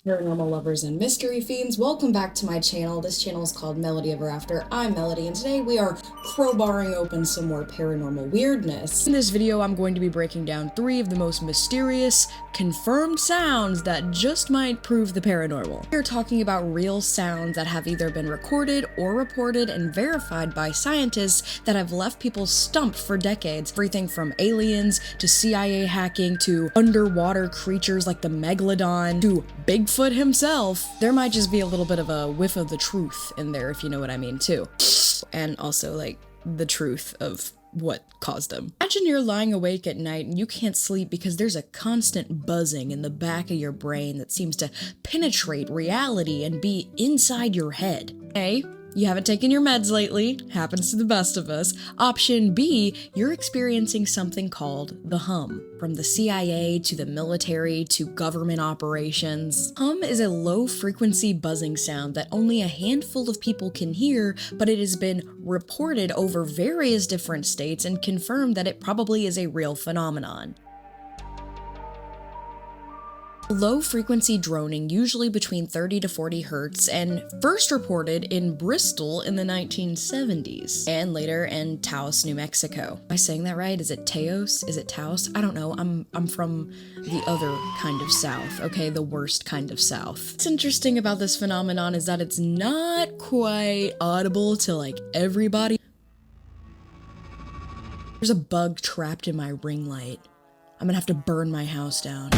Paranormal lovers and mystery fiends, welcome back to my channel. This channel is called Melody Ever After. I'm Melody, and today we are crowbarring open some more paranormal weirdness. In this video, I'm going to be breaking down 3 of the most mysterious, confirmed sounds that just might prove the paranormal. We're talking about real sounds that have either been recorded or reported and verified by scientists that have left people stumped for decades. Everything from aliens to CIA hacking to underwater creatures like the Megalodon to Bigfoot himself. There might just be a little bit of a whiff of the truth in there, if you know what I mean, too. And also, like, the truth of what caused them. Imagine you're lying awake at night and you can't sleep because there's a constant buzzing in the back of your brain that seems to penetrate reality and be inside your head. A, you haven't taken your meds lately, happens to the best of us. Option B, you're experiencing something called the hum. From the CIA to the military to government operations. Hum is a low-frequency buzzing sound that only a handful of people can hear, but it has been reported over various different states and confirmed that it probably is a real phenomenon. Low-frequency droning, usually between 30 to 40 hertz, and first reported in Bristol in the 1970s, and later in Taos, New Mexico. Am I saying that right? Is it Taos? Is it Taos? I don't know. I'm from the other kind of South, okay? The worst kind of South. What's interesting about this phenomenon is that it's not quite audible to, like, everybody. There's a bug trapped in my ring light. I'm gonna have to burn my house down.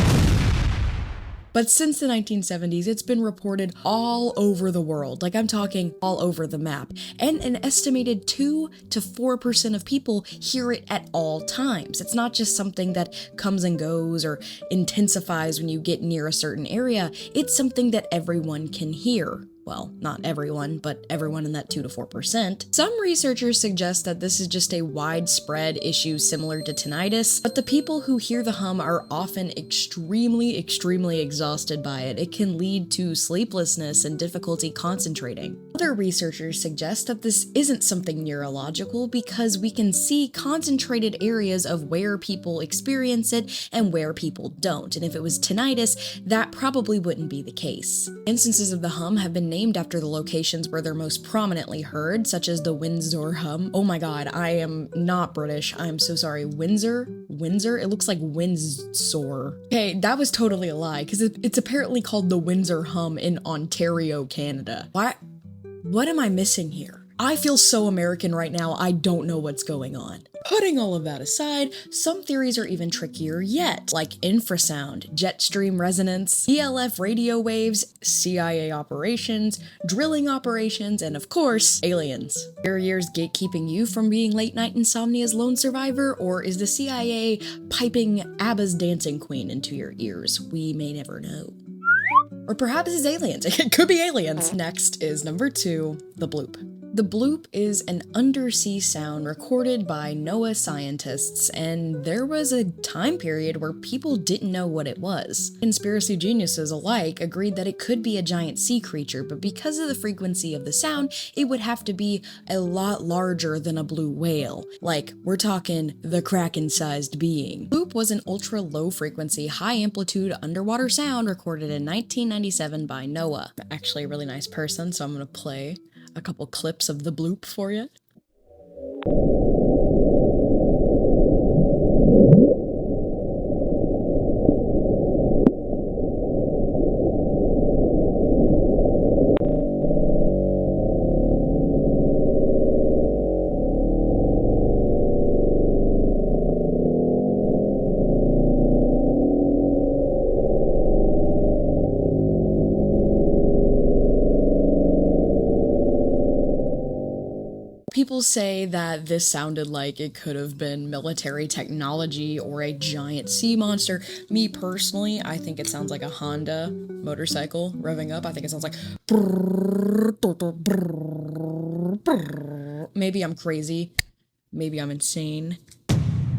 But since the 1970s, it's been reported all over the world, like I'm talking all over the map, and an estimated 2 to 4% of people hear it at all times. It's not just something that comes and goes or intensifies when you get near a certain area, it's something that everyone can hear. Well, not everyone, but everyone in that 2 to 4%. Some researchers suggest that this is just a widespread issue similar to tinnitus, but the people who hear the hum are often extremely exhausted by it. It can lead to sleeplessness and difficulty concentrating. Other researchers suggest that this isn't something neurological because we can see concentrated areas of where people experience it and where people don't. And if it was tinnitus, that probably wouldn't be the case. Instances of the hum have been named after the locations where they're most prominently heard, such as the Windsor hum. Oh my god, I am not British. I am so sorry. Windsor? Windsor? It looks like Windsor. Okay, that was totally a lie, because it's apparently called the Windsor hum in Ontario, Canada. What am I missing here? I feel so American right now, I don't know what's going on. Putting all of that aside, some theories are even trickier yet, like infrasound, jet stream resonance, ELF radio waves, CIA operations, drilling operations, and of course, aliens. Barriers gatekeeping you from being late-night insomnia's lone survivor, or is the CIA piping ABBA's Dancing Queen into your ears? We may never know. Or perhaps it's aliens. It could be aliens. Next is number 2, the bloop. The bloop is an undersea sound recorded by NOAA scientists, and there was a time period where people didn't know what it was. Conspiracy geniuses alike agreed that it could be a giant sea creature, but because of the frequency of the sound, it would have to be a lot larger than a blue whale. Like, we're talking the Kraken-sized being. Bloop was an ultra-low frequency, high-amplitude underwater sound recorded in 1997 by NOAA. I'm actually a really nice person, so I'm gonna play a couple clips of the bloop for you. People say that this sounded like it could have been military technology or a giant sea monster. Me personally, I think it sounds like a Honda motorcycle revving up. I think it sounds like maybe I'm crazy, maybe I'm insane.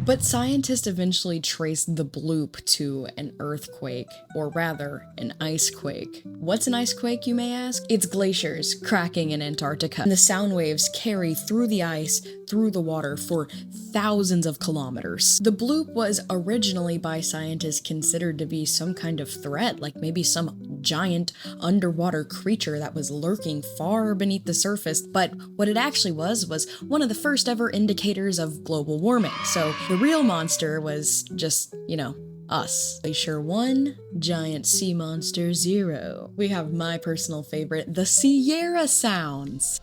But scientists eventually traced the bloop to an earthquake, or rather, an icequake. What's an icequake, you may ask? It's glaciers cracking in Antarctica, and the sound waves carry through the ice, through the water for thousands of kilometers. The bloop was originally by scientists considered to be some kind of threat, like maybe some giant underwater creature that was lurking far beneath the surface, but what it actually was one of the first ever indicators of global warming. So the real monster was just, us. Glacier 1, giant sea monster 0. We have my personal favorite, the Sierra Sounds.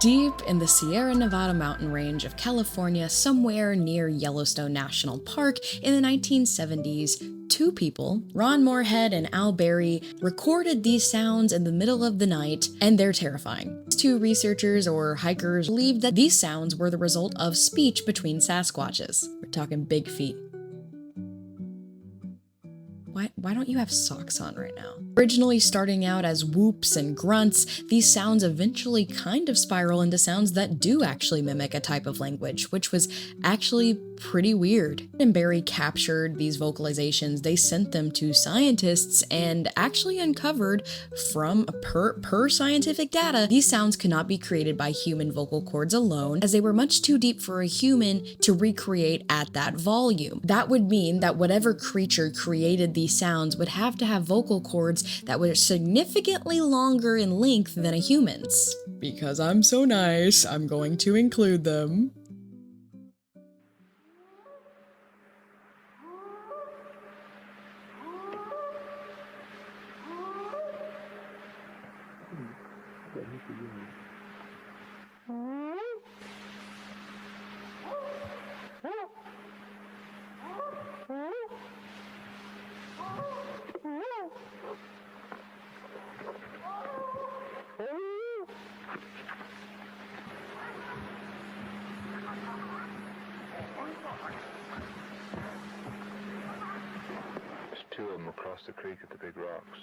Deep in the Sierra Nevada mountain range of California, somewhere near Yellowstone National Park, in the 1970s, two people, Ron Moorhead and Al Berry, recorded these sounds in the middle of the night, and they're terrifying. These two researchers or hikers believed that these sounds were the result of speech between Sasquatches. We're talking big feet. Why don't you have socks on right now? Originally starting out as whoops and grunts, these sounds eventually kind of spiral into sounds that do actually mimic a type of language, which was actually pretty weird. And Barry captured these vocalizations, they sent them to scientists and actually uncovered from per scientific data, these sounds could not be created by human vocal cords alone, as they were much too deep for a human to recreate at that volume. That would mean that whatever creature created these sounds would have to have vocal cords that were significantly longer in length than a human's. Because I'm so nice, I'm going to include them. Two of them across the creek at the big rocks.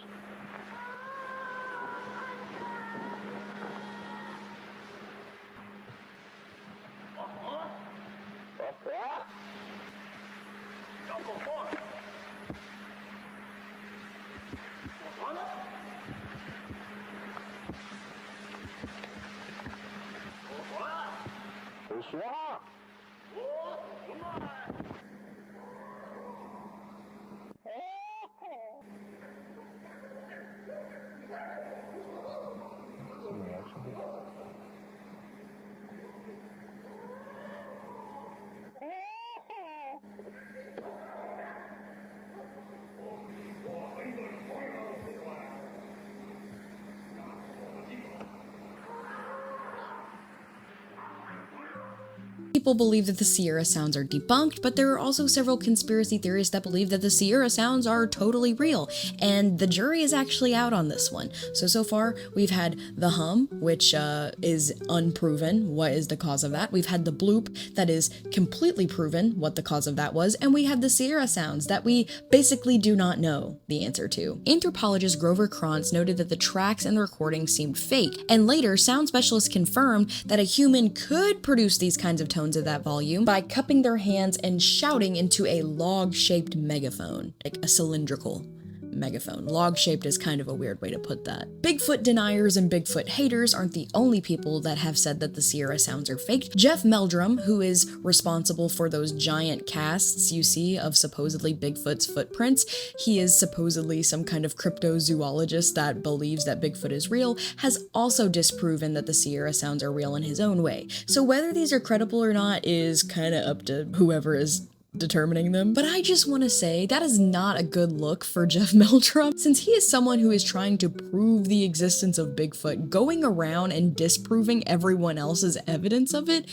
People believe that the Sierra Sounds are debunked, but there are also several conspiracy theorists that believe that the Sierra Sounds are totally real, and the jury is actually out on this one. So far, we've had the hum, which is unproven. What is the cause of that? We've had the bloop, that is completely proven what the cause of that was, and we have the Sierra Sounds that we basically do not know the answer to. Anthropologist Grover Krantz noted that the tracks and the recordings seemed fake, and later, sound specialists confirmed that a human could produce these kinds of tones of that volume by cupping their hands and shouting into a log-shaped megaphone, like a cylindrical megaphone. Log-shaped is kind of a weird way to put that. Bigfoot deniers and Bigfoot haters aren't the only people that have said that the Sierra Sounds are fake. Jeff Meldrum, who is responsible for those giant casts you see of supposedly Bigfoot's footprints, he is supposedly some kind of cryptozoologist that believes that Bigfoot is real, has also disproven that the Sierra Sounds are real in his own way. So whether these are credible or not is kind of up to whoever is determining them. But I just want to say that is not a good look for Jeff Meldrum, since he is someone who is trying to prove the existence of Bigfoot, going around and disproving everyone else's evidence of it.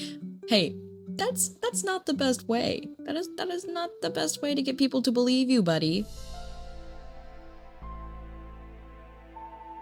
Hey, that's not the best way. That is not the best way to get people to believe you, buddy.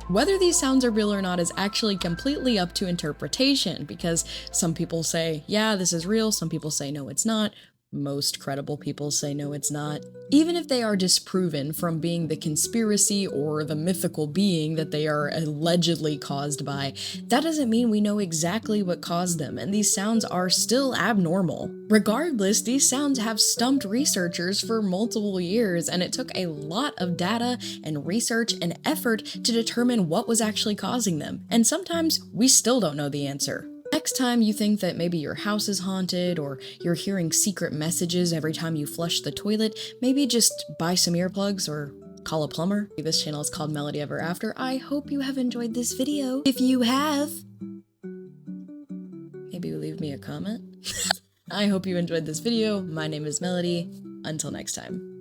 Whether these sounds are real or not is actually completely up to interpretation, because some people say, yeah, this is real, some people say, no, it's not. Most credible people say no, it's not. Even if they are disproven from being the conspiracy or the mythical being that they are allegedly caused by, that doesn't mean we know exactly what caused them, and these sounds are still abnormal. Regardless, these sounds have stumped researchers for multiple years, and it took a lot of data and research and effort to determine what was actually causing them, and sometimes we still don't know the answer. next time you think that maybe your house is haunted or you're hearing secret messages every time you flush the toilet, maybe just buy some earplugs or call a plumber. This channel is called Melody Ever After. I hope you have enjoyed this video. If you have, maybe leave me a comment. I hope you enjoyed this video. My name is Melody. Until next time.